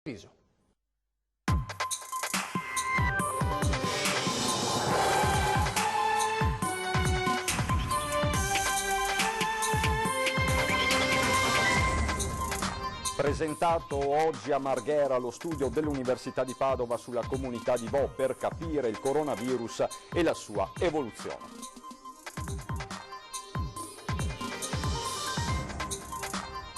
Piso. Presentato oggi a Marghera lo studio dell'Università di Padova sulla comunità di Vo per capire il coronavirus e la sua evoluzione.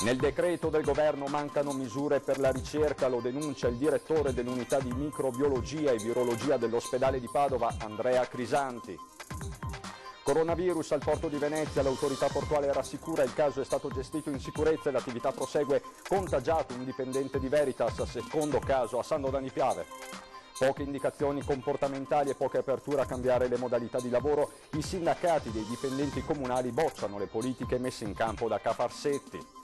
Nel decreto del governo mancano misure per la ricerca, lo denuncia il direttore dell'unità di microbiologia e virologia dell'ospedale di Padova, Andrea Crisanti. Coronavirus al porto di Venezia, l'autorità portuale rassicura il caso è stato gestito in sicurezza e l'attività prosegue. Contagiato un dipendente di Veritas, secondo caso a Sando d'Ani Piave. Poche indicazioni comportamentali e poca apertura a cambiare le modalità di lavoro. I sindacati dei dipendenti comunali bocciano le politiche messe in campo da Cafarsetti.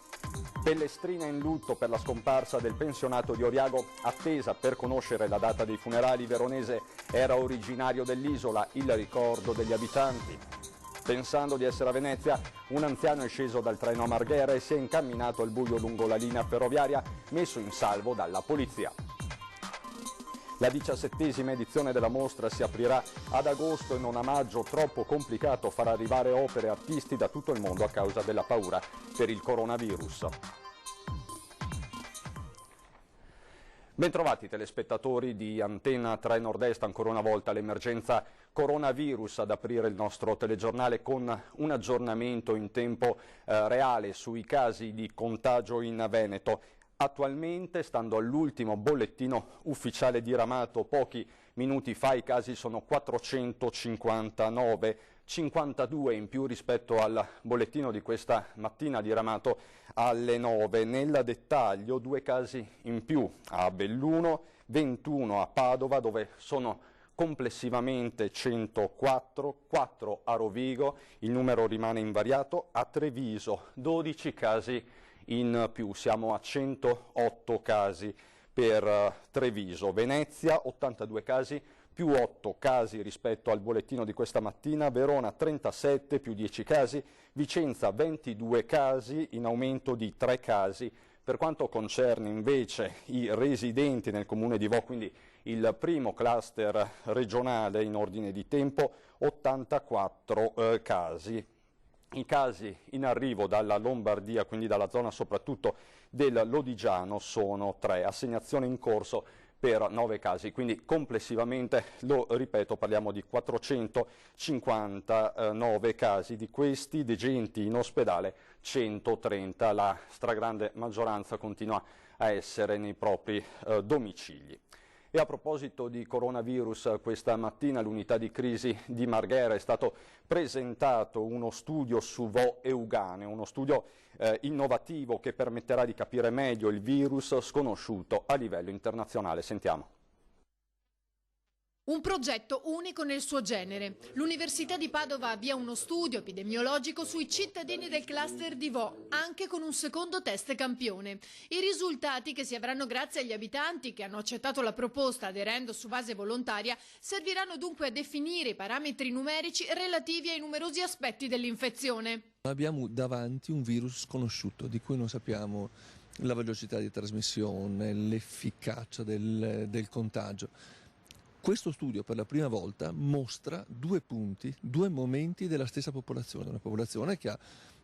Pellestrina in lutto per la scomparsa del pensionato di Oriago, attesa per conoscere la data dei funerali. Veronese era originario dell'isola, il ricordo degli abitanti. Pensando di essere a Venezia, un anziano è sceso dal treno a Marghera e si è incamminato al buio lungo la linea ferroviaria, messo in salvo dalla polizia. La 17ª edizione della mostra si aprirà ad agosto e non a maggio, troppo complicato far arrivare opere e artisti da tutto il mondo a causa della paura per il coronavirus. Bentrovati telespettatori di Antenna 3 Nord-Est, ancora una volta l'emergenza coronavirus ad aprire il nostro telegiornale con un aggiornamento in tempo reale sui casi di contagio in Veneto. Attualmente, stando all'ultimo bollettino ufficiale diramato pochi minuti fa, i casi sono 459, 52 in più rispetto al bollettino di questa mattina diramato alle 9. Nel dettaglio 2 casi in più a Belluno, 21 a Padova, dove sono complessivamente 104, 4 a Rovigo, il numero rimane invariato, a Treviso 12 casi in più, siamo a 108 casi per Treviso. Venezia 82 casi, più 8 casi rispetto al bollettino di questa mattina, Verona 37 più 10 casi, Vicenza 22 casi, in aumento di 3 casi. Per quanto concerne invece i residenti nel comune di Vo, quindi il primo cluster regionale in ordine di tempo, 84 casi. I casi in arrivo dalla Lombardia, quindi dalla zona soprattutto del Lodigiano, sono 3, assegnazione in corso per 9 casi, quindi complessivamente, lo ripeto, parliamo di 459 casi, di questi degenti in ospedale 130, la stragrande maggioranza continua a essere nei propri domicili. E a proposito di coronavirus, questa mattina all'unità di crisi di Marghera è stato presentato uno studio su Vo Euganeo, uno studio innovativo che permetterà di capire meglio il virus sconosciuto a livello internazionale. Sentiamo. Un progetto unico nel suo genere. L'Università di Padova avvia uno studio epidemiologico sui cittadini del cluster di Vo, anche con un secondo test campione. I risultati, che si avranno grazie agli abitanti che hanno accettato la proposta aderendo su base volontaria, serviranno dunque a definire i parametri numerici relativi ai numerosi aspetti dell'infezione. Abbiamo davanti un virus sconosciuto, di cui non sappiamo la velocità di trasmissione, l'efficacia del contagio. Questo studio per la prima volta mostra 2 punti, 2 momenti della stessa popolazione, una popolazione che ha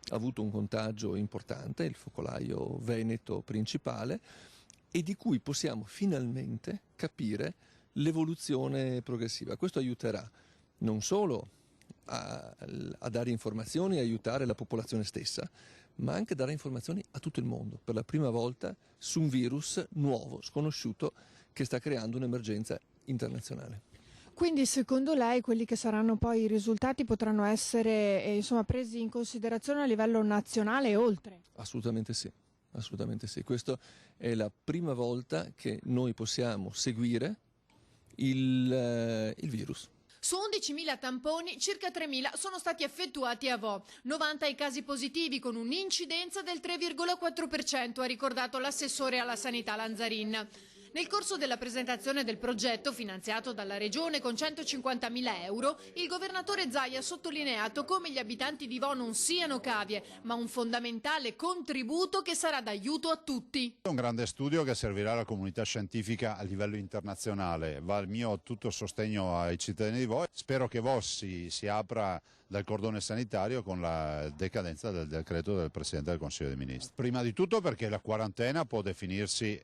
avuto un contagio importante, il focolaio veneto principale, e di cui possiamo finalmente capire l'evoluzione progressiva. Questo aiuterà non solo a dare informazioni e aiutare la popolazione stessa, ma anche a dare informazioni a tutto il mondo, per la prima volta su un virus nuovo, sconosciuto, che sta creando un'emergenza internazionale. Quindi secondo lei quelli che saranno poi i risultati potranno essere presi in considerazione a livello nazionale e oltre? Assolutamente sì, assolutamente sì. Questa è la prima volta che noi possiamo seguire il virus. Su 11.000 tamponi, circa 3.000 sono stati effettuati a Vo. 90 i casi positivi con un'incidenza del 3,4%, ha ricordato l'assessore alla sanità Lanzarin. Nel corso della presentazione del progetto, finanziato dalla Regione con 150.000 euro, il governatore Zaia ha sottolineato come gli abitanti di Vo non siano cavie, ma un fondamentale contributo che sarà d'aiuto a tutti. È un grande studio che servirà alla comunità scientifica a livello internazionale. Va il mio tutto sostegno ai cittadini di Vo. Spero che Vo si apra dal cordone sanitario con la decadenza del decreto del Presidente del Consiglio dei Ministri. Prima di tutto perché la quarantena può definirsi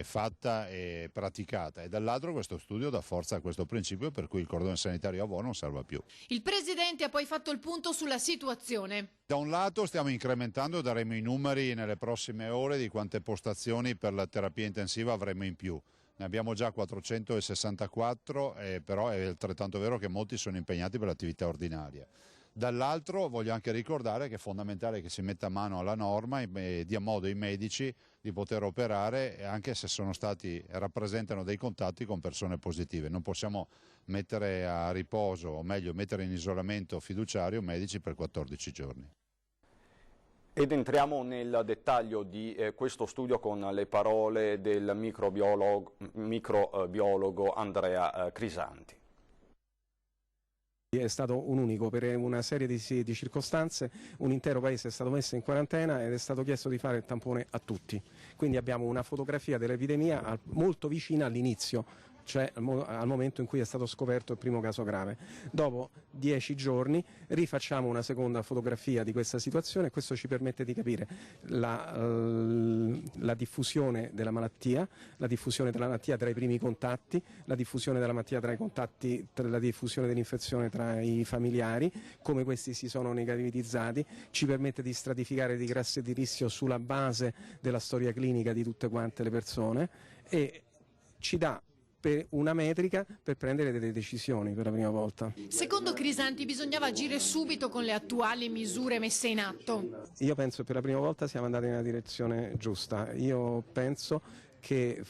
fatta e praticata, e dall'altro questo studio dà forza a questo principio per cui il cordone sanitario a Vo non serva più. Il Presidente ha poi fatto il punto sulla situazione. Da un lato stiamo incrementando, daremo i numeri nelle prossime ore di quante postazioni per la terapia intensiva avremo in più. Ne abbiamo già 464, però è altrettanto vero che molti sono impegnati per l'attività ordinaria. Dall'altro voglio anche ricordare che è fondamentale che si metta mano alla norma e dia modo ai medici di poter operare anche se rappresentano dei contatti con persone positive. Non possiamo mettere a riposo, o meglio mettere in isolamento fiduciario medici per 14 giorni. Ed entriamo nel dettaglio di questo studio con le parole del microbiologo Andrea Crisanti. È stato un unico, per una serie di circostanze, un intero paese è stato messo in quarantena ed è stato chiesto di fare il tampone a tutti. Quindi abbiamo una fotografia dell'epidemia molto vicina all'inizio, cioè al momento in cui è stato scoperto il primo caso grave. Dopo 10 giorni rifacciamo una seconda fotografia di questa situazione e questo ci permette di capire la diffusione della malattia tra i primi contatti, la diffusione della malattia tra i contatti, la diffusione dell'infezione tra i familiari, come questi si sono negativizzati, ci permette di stratificare di classi di rischio sulla base della storia clinica di tutte quante le persone e ci dà per una metrica per prendere delle decisioni per la prima volta. Secondo Crisanti bisognava agire subito con le attuali misure messe in atto. Io penso che per la prima volta siamo andati nella direzione giusta. Io penso che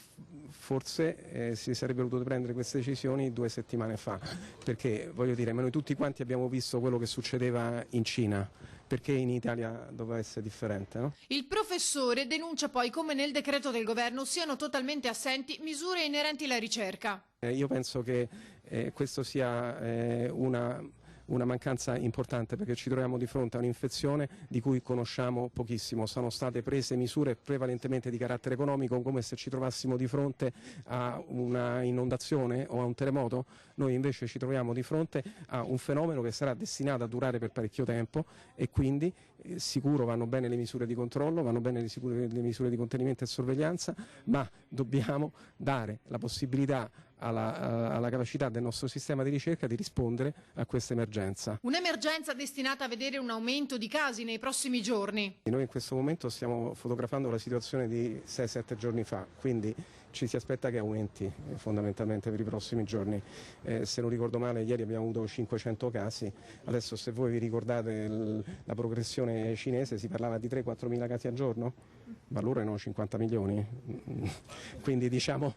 forse si sarebbero dovute prendere queste decisioni 2 settimane fa, perché voglio dire, ma noi tutti quanti abbiamo visto quello che succedeva in Cina, perché in Italia doveva essere differente, no? Il professore denuncia poi come nel decreto del governo siano totalmente assenti misure inerenti alla ricerca. Io penso che questo sia una mancanza importante, perché ci troviamo di fronte a un'infezione di cui conosciamo pochissimo. Sono state prese misure prevalentemente di carattere economico, come se ci trovassimo di fronte a una inondazione o a un terremoto. Noi invece ci troviamo di fronte a un fenomeno che sarà destinato a durare per parecchio tempo e quindi sicuro vanno bene le misure di controllo, vanno bene le misure di contenimento e sorveglianza, ma dobbiamo dare la possibilità alla capacità del nostro sistema di ricerca di rispondere a questa emergenza. Un'emergenza destinata a vedere un aumento di casi nei prossimi giorni. Noi in questo momento stiamo fotografando la situazione di 6-7 giorni fa, quindi ci si aspetta che aumenti fondamentalmente per i prossimi giorni. Se non ricordo male, ieri abbiamo avuto 500 casi, adesso se voi vi ricordate la progressione cinese si parlava di 3-4 mila casi al giorno, ma loro erano 50 milioni, quindi diciamo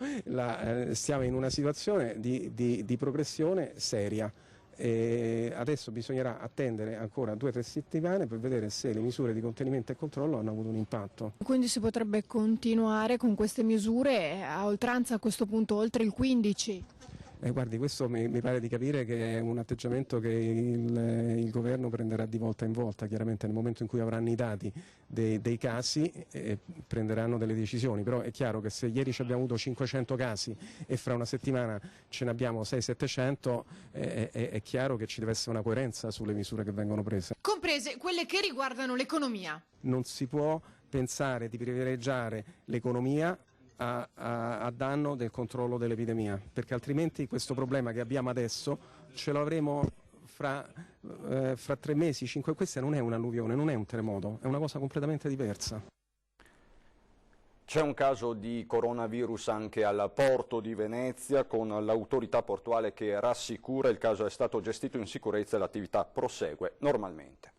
stiamo in una situazione di progressione seria. E adesso bisognerà attendere ancora 2 o 3 settimane per vedere se le misure di contenimento e controllo hanno avuto un impatto. Quindi si potrebbe continuare con queste misure a oltranza a questo punto oltre il 15? Guardi, questo mi pare di capire che è un atteggiamento che il governo prenderà di volta in volta. Chiaramente nel momento in cui avranno i dati dei casi prenderanno delle decisioni, però è chiaro che se ieri ci abbiamo avuto 500 casi e fra una settimana ce ne abbiamo 600-700, è chiaro che ci deve essere una coerenza sulle misure che vengono prese. Comprese quelle che riguardano l'economia. Non si può pensare di privilegiare l'economia a danno del controllo dell'epidemia, perché altrimenti questo problema che abbiamo adesso ce lo avremo fra 3 mesi, 5. Questa non è un'alluvione, non è un terremoto, è una cosa completamente diversa. C'è un caso di coronavirus anche al porto di Venezia, con l'autorità portuale che rassicura il caso è stato gestito in sicurezza e l'attività prosegue normalmente.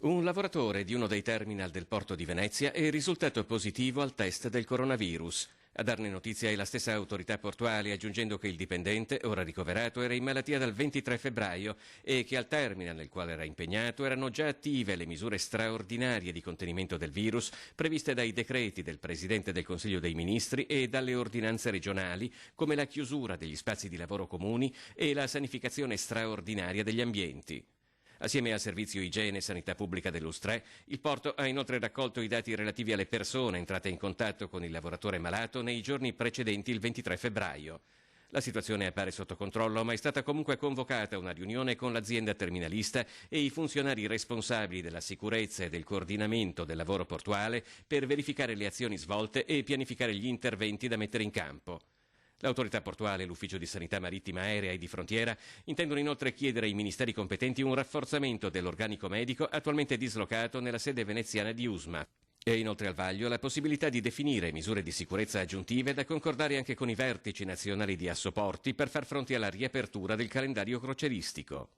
Un lavoratore di uno dei terminal del porto di Venezia è risultato positivo al test del coronavirus. A darne notizia è la stessa autorità portuale, aggiungendo che il dipendente, ora ricoverato, era in malattia dal 23 febbraio e che al terminal nel quale era impegnato erano già attive le misure straordinarie di contenimento del virus previste dai decreti del Presidente del Consiglio dei Ministri e dalle ordinanze regionali, come la chiusura degli spazi di lavoro comuni e la sanificazione straordinaria degli ambienti. Assieme al servizio igiene e sanità pubblica dell'Ustre, il porto ha inoltre raccolto i dati relativi alle persone entrate in contatto con il lavoratore malato nei giorni precedenti il 23 febbraio. La situazione appare sotto controllo, ma è stata comunque convocata una riunione con l'azienda terminalista e i funzionari responsabili della sicurezza e del coordinamento del lavoro portuale per verificare le azioni svolte e pianificare gli interventi da mettere in campo. L'autorità portuale e l'ufficio di sanità marittima, aerea e di frontiera intendono inoltre chiedere ai ministeri competenti un rafforzamento dell'organico medico attualmente dislocato nella sede veneziana di Usma. E inoltre al vaglio la possibilità di definire misure di sicurezza aggiuntive da concordare anche con i vertici nazionali di Assoporti per far fronte alla riapertura del calendario crocieristico.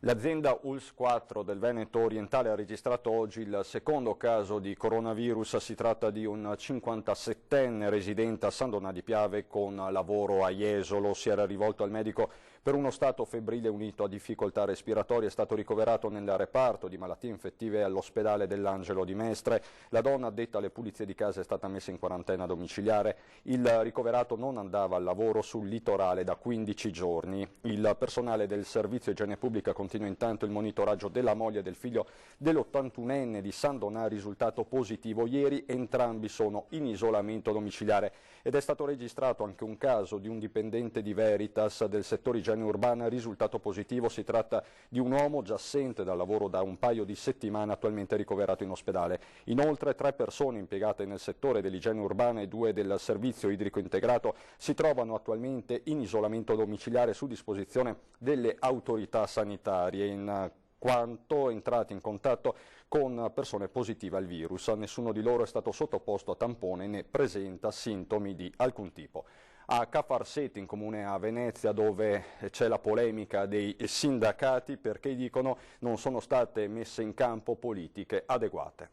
L'azienda ULS 4 del Veneto orientale ha registrato oggi il secondo caso di coronavirus. Si tratta di un 57enne residente a San Donà di Piave con lavoro a Jesolo. Si era rivolto al medico per uno stato febbrile unito a difficoltà respiratorie. È stato ricoverato nel reparto di malattie infettive all'ospedale dell'Angelo di Mestre. La donna addetta alle pulizie di casa è stata messa in quarantena domiciliare. Il ricoverato non andava al lavoro sul litorale da 15 giorni. Il personale del servizio igiene pubblica continua intanto il monitoraggio della moglie e del figlio dell'81enne di San Donà, risultato positivo ieri. Entrambi sono in isolamento domiciliare ed è stato registrato anche un caso di un dipendente di Veritas del settore igiene urbana, risultato positivo. Si tratta di un uomo già assente dal lavoro da un paio di settimane, attualmente ricoverato in ospedale. Inoltre 3 persone impiegate nel settore dell'igiene urbana e 2 del servizio idrico integrato si trovano attualmente in isolamento domiciliare su disposizione delle autorità sanitarie, in quanto entrati in contatto con persone positive al virus. Nessuno di loro è stato sottoposto a tampone né presenta sintomi di alcun tipo. A Ca' Farseti, in comune a Venezia, dove c'è la polemica dei sindacati perché dicono non sono state messe in campo politiche adeguate.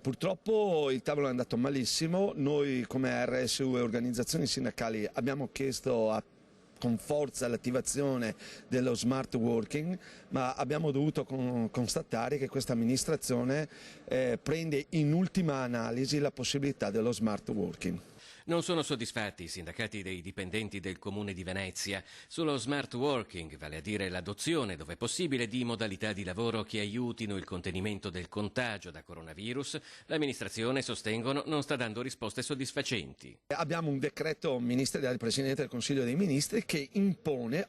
Purtroppo il tavolo è andato malissimo. Noi come RSU e organizzazioni sindacali abbiamo chiesto con forza l'attivazione dello smart working, ma abbiamo dovuto constatare che questa amministrazione prende in ultima analisi la possibilità dello smart working. Non sono soddisfatti i sindacati dei dipendenti del Comune di Venezia. Sullo smart working, vale a dire l'adozione, dove possibile, di modalità di lavoro che aiutino il contenimento del contagio da coronavirus, l'amministrazione, sostengono, non sta dando risposte soddisfacenti. Abbiamo un decreto ministeriale del Presidente del Consiglio dei Ministri che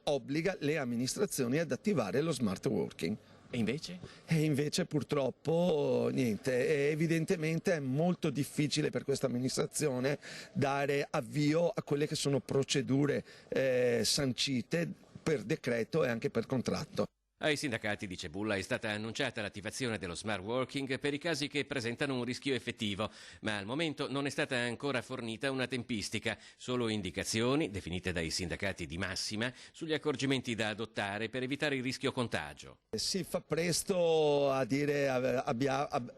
obbliga le amministrazioni ad attivare lo smart working. E invece? E invece purtroppo niente, evidentemente è molto difficile per questa amministrazione dare avvio a quelle che sono procedure sancite per decreto e anche per contratto. Ai sindacati, dice Bulla, è stata annunciata l'attivazione dello smart working per i casi che presentano un rischio effettivo, ma al momento non è stata ancora fornita una tempistica, solo indicazioni, definite dai sindacati di massima, sugli accorgimenti da adottare per evitare il rischio contagio. Si fa presto a dire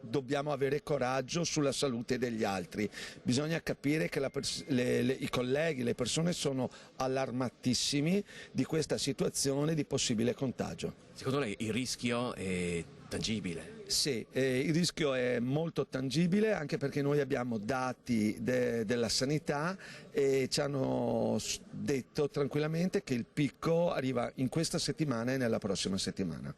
dobbiamo avere coraggio sulla salute degli altri. Bisogna capire che i colleghi, le persone sono allarmatissimi di questa situazione di possibile contagio. Secondo lei il rischio è tangibile? Sì, il rischio è molto tangibile, anche perché noi abbiamo dati della sanità e ci hanno detto tranquillamente che il picco arriva in questa settimana e nella prossima settimana.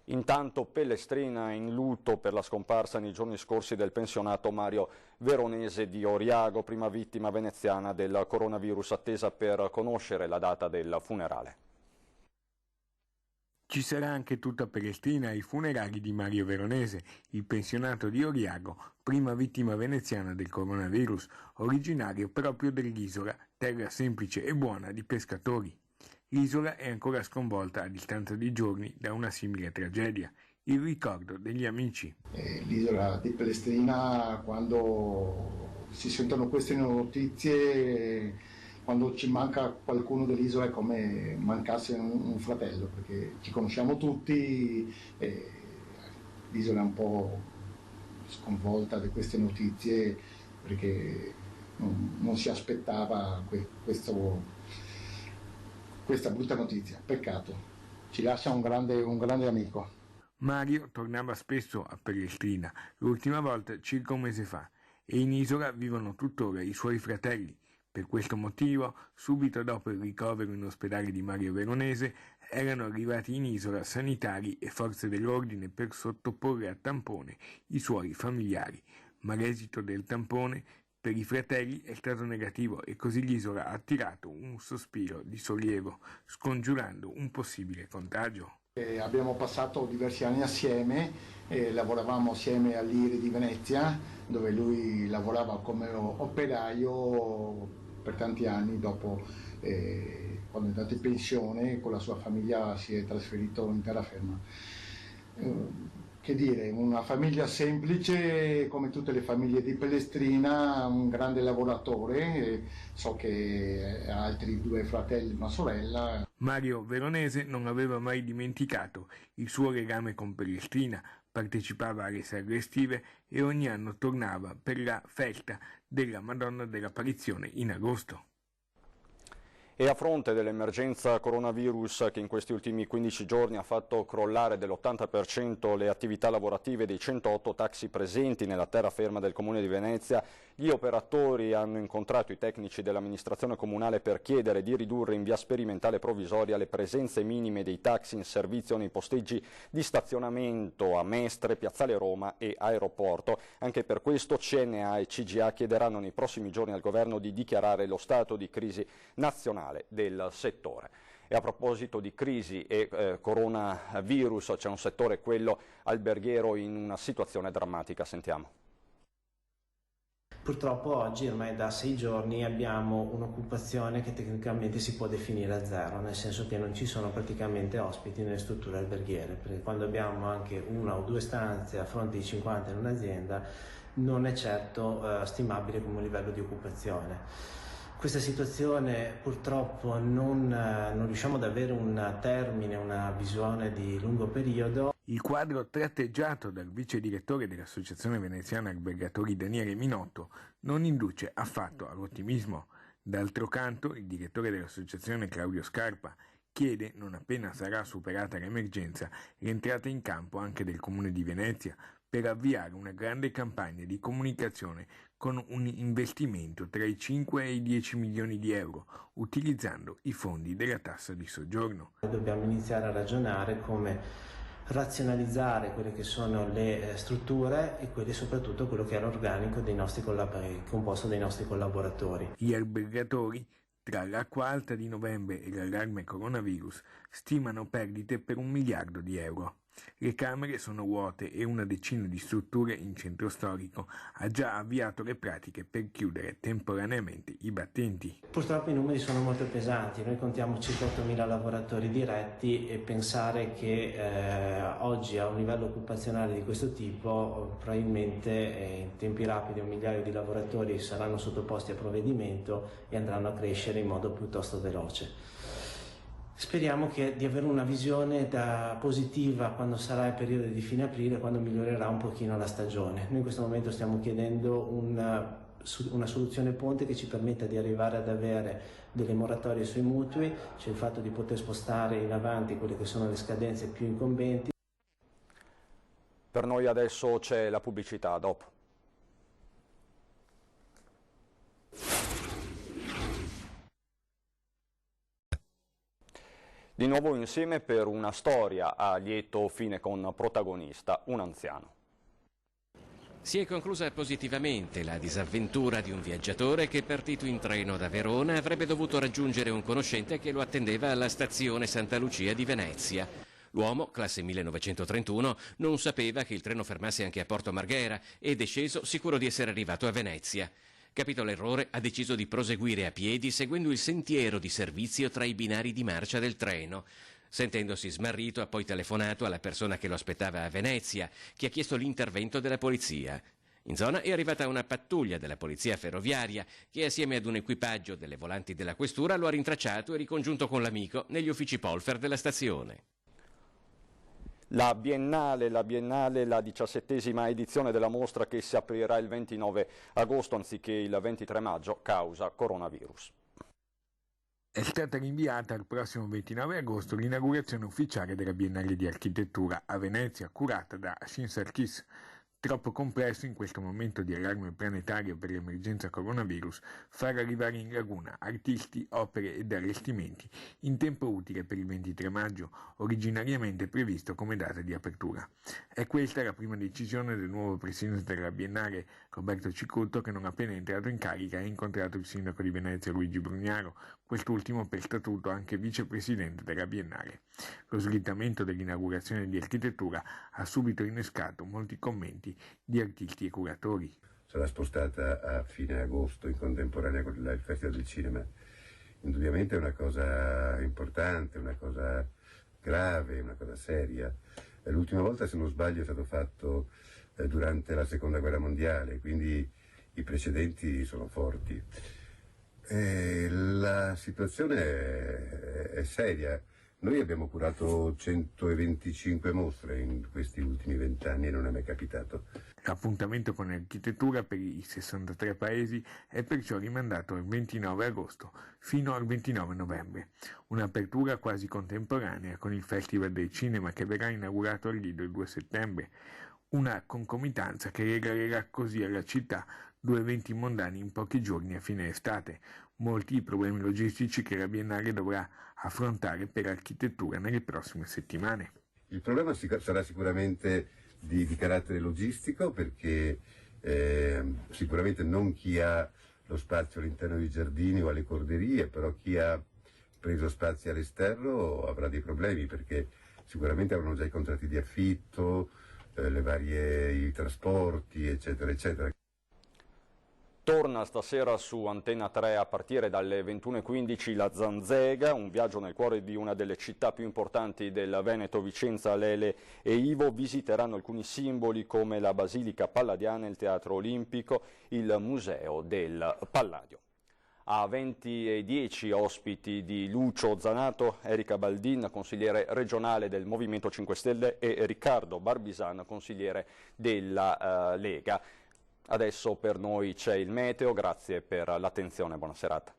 Intanto Pellestrina in lutto per la scomparsa nei giorni scorsi del pensionato Mario Veronese di Oriago, prima vittima veneziana del coronavirus, attesa per conoscere la data del funerale. Ci sarà anche tutta Pellestrina ai funerali di Mario Veronese, il pensionato di Oriago, prima vittima veneziana del coronavirus, originario proprio dell'isola, terra semplice e buona di pescatori. L'isola è ancora sconvolta a distanza di giorni da una simile tragedia, il ricordo degli amici. L'isola di Pellestrina, quando si sentono queste notizie, quando ci manca qualcuno dell'isola è come mancasse un fratello, perché ci conosciamo tutti e l'isola è un po' sconvolta di queste notizie, perché non si aspettava questa brutta notizia. Peccato, ci lascia un grande amico. Mario tornava spesso a Pellestrina, l'ultima volta circa un mese fa, e in isola vivono tuttora i suoi fratelli. Per questo motivo, subito dopo il ricovero in ospedale di Mario Veronese, erano arrivati in isola sanitari e forze dell'ordine per sottoporre a tampone i suoi familiari, ma l'esito del tampone per i fratelli è stato negativo e così l'isola ha tirato un sospiro di sollievo, scongiurando un possibile contagio. Abbiamo passato diversi anni assieme, lavoravamo assieme all'IRI di Venezia, dove lui lavorava come operaio per tanti anni. Dopo, quando è andato in pensione, con la sua famiglia si è trasferito in terraferma. Che dire, una famiglia semplice come tutte le famiglie di Pellestrina, un grande lavoratore, so che ha altri 2 fratelli e una sorella. Mario Veronese non aveva mai dimenticato il suo legame con Pellestrina, partecipava alle sagre estive e ogni anno tornava per la festa della Madonna dell'Apparizione in agosto. E a fronte dell'emergenza coronavirus che in questi ultimi 15 giorni ha fatto crollare dell'80% le attività lavorative dei 108 taxi presenti nella terraferma del Comune di Venezia, gli operatori hanno incontrato i tecnici dell'amministrazione comunale per chiedere di ridurre in via sperimentale provvisoria le presenze minime dei taxi in servizio nei posteggi di stazionamento a Mestre, Piazzale Roma e Aeroporto. Anche per questo CNA e CGA chiederanno nei prossimi giorni al governo di dichiarare lo stato di crisi nazionale del settore. E a proposito di crisi e coronavirus, c'è un settore, quello alberghiero, in una situazione drammatica. Sentiamo. Purtroppo oggi, ormai da 6 giorni, abbiamo un'occupazione che tecnicamente si può definire a zero, nel senso che non ci sono praticamente ospiti nelle strutture alberghiere, perché quando abbiamo anche 1 o 2 stanze a fronte di 50 in un'azienda non è certo stimabile come livello di occupazione. Questa situazione purtroppo non riusciamo ad avere un termine, una visione di lungo periodo. Il quadro tratteggiato dal vice direttore dell'Associazione Veneziana Albergatori Daniele Minotto non induce affatto all'ottimismo. D'altro canto, il direttore dell'associazione Claudio Scarpa chiede, non appena sarà superata l'emergenza, l'entrata in campo anche del Comune di Venezia per avviare una grande campagna di comunicazione con un investimento tra i 5 e i 10 milioni di euro, utilizzando i fondi della tassa di soggiorno. Dobbiamo iniziare a ragionare come razionalizzare quelle che sono le strutture e quelle soprattutto quello che è l'organico dei nostri composto dei nostri collaboratori. Gli albergatori, tra l'acqua alta di novembre e l'allarme coronavirus, stimano perdite per 1 miliardo di euro. Le camere sono vuote e una decina di strutture in centro storico ha già avviato le pratiche per chiudere temporaneamente i battenti. Purtroppo i numeri sono molto pesanti, noi contiamo circa 8.000 lavoratori diretti e pensare che oggi a un livello occupazionale di questo tipo probabilmente in tempi rapidi 1 migliaio di lavoratori saranno sottoposti a provvedimento e andranno a crescere in modo piuttosto veloce. Speriamo di avere una visione positiva quando sarà il periodo di fine aprile, quando migliorerà un pochino la stagione. Noi in questo momento stiamo chiedendo una soluzione ponte che ci permetta di arrivare ad avere delle moratorie sui mutui, cioè il fatto di poter spostare in avanti quelle che sono le scadenze più incombenti. Per noi adesso c'è la pubblicità, dopo. Di nuovo insieme per una storia a lieto fine con protagonista un anziano. Si è conclusa positivamente la disavventura di un viaggiatore che, partito in treno da Verona, avrebbe dovuto raggiungere un conoscente che lo attendeva alla stazione Santa Lucia di Venezia. L'uomo, classe 1931, non sapeva che il treno fermasse anche a Porto Marghera ed è sceso sicuro di essere arrivato a Venezia. Capito l'errore, ha deciso di proseguire a piedi seguendo il sentiero di servizio tra i binari di marcia del treno. Sentendosi smarrito, ha poi telefonato alla persona che lo aspettava a Venezia, che ha chiesto l'intervento della polizia. In zona è arrivata una pattuglia della polizia ferroviaria che, assieme ad un equipaggio delle volanti della questura, lo ha rintracciato e ricongiunto con l'amico negli uffici Polfer della stazione. La Biennale, la 17ª edizione della mostra che si aprirà il 29 agosto anziché il 23 maggio, causa coronavirus. È stata rinviata al prossimo 29 agosto l'inaugurazione ufficiale della Biennale di Architettura a Venezia, curata da Shin Sarkis. Troppo complesso in questo momento di allarme planetario per l'emergenza coronavirus far arrivare in laguna artisti, opere ed allestimenti in tempo utile per il 23 maggio, originariamente previsto come data di apertura. È questa la prima decisione del nuovo presidente della Biennale, Roberto Cicutto, che non appena entrato in carica ha incontrato il sindaco di Venezia Luigi Brugnaro, quest'ultimo per statuto anche vicepresidente della Biennale. Lo slittamento dell'inaugurazione di Architettura ha subito innescato molti commenti di artisti e curatori. Sarà spostata a fine agosto in contemporanea con il Festival del Cinema. Indubbiamente è una cosa importante, una cosa grave, una cosa seria. L'ultima volta, se non sbaglio, è stato fatto durante la Seconda Guerra Mondiale, quindi i precedenti sono forti. La situazione è seria. Noi abbiamo curato 125 mostre in questi ultimi 20 anni e non è mai capitato. L'appuntamento con l'architettura per i 63 paesi è perciò rimandato al 29 agosto fino al 29 novembre, un'apertura quasi contemporanea con il Festival del Cinema che verrà inaugurato al Lido il 2 settembre, una concomitanza che regalerà così alla città 2 eventi mondani in pochi giorni a fine estate, molti i problemi logistici che la Biennale dovrà affrontare per architettura nelle prossime settimane. Il problema sarà sicuramente di carattere logistico, perché sicuramente non chi ha lo spazio all'interno dei giardini o alle corderie, però chi ha preso spazi all'esterno avrà dei problemi, perché sicuramente avranno già i contratti di affitto, i trasporti, eccetera, eccetera. Torna stasera su Antenna 3 a partire dalle 21:15 la Zanzega, un viaggio nel cuore di una delle città più importanti del Veneto. Vicenza, Lele e Ivo visiteranno alcuni simboli come la Basilica Palladiana, il Teatro Olimpico, il Museo del Palladio. A 20:10 ospiti di Lucio Zanato, Erika Baldin, consigliere regionale del Movimento 5 Stelle, e Riccardo Barbisan, consigliere della Lega. Adesso per noi c'è il meteo, grazie per l'attenzione, buona serata.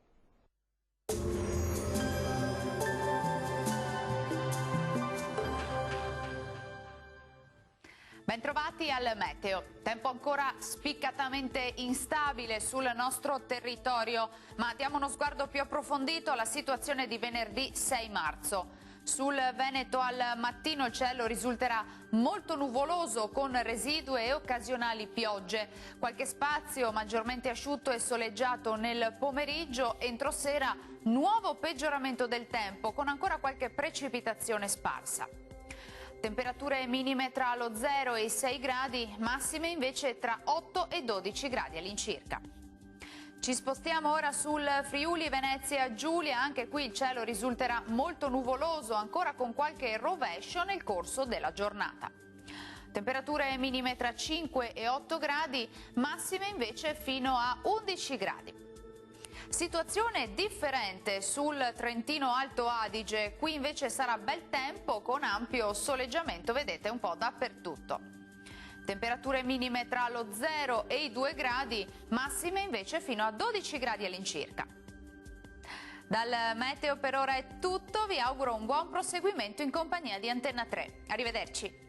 Bentrovati al meteo. Tempo ancora spiccatamente instabile sul nostro territorio, ma diamo uno sguardo più approfondito alla situazione di venerdì 6 marzo. Sul Veneto al mattino il cielo risulterà molto nuvoloso con residue e occasionali piogge. Qualche spazio maggiormente asciutto e soleggiato nel pomeriggio. Entro sera nuovo peggioramento del tempo con ancora qualche precipitazione sparsa. Temperature minime tra lo 0 e i 6 gradi, massime invece tra 8 e 12 gradi all'incirca. Ci spostiamo ora sul Friuli Venezia Giulia, anche qui il cielo risulterà molto nuvoloso, ancora con qualche rovescio nel corso della giornata. Temperature minime tra 5 e 8 gradi, massime invece fino a 11 gradi. Situazione differente sul Trentino Alto Adige, qui invece sarà bel tempo con ampio soleggiamento, vedete un po' dappertutto. Temperature minime tra lo 0 e i 2 gradi, massime invece fino a 12 gradi all'incirca. Dal meteo per ora è tutto, vi auguro un buon proseguimento in compagnia di Antenna 3. Arrivederci.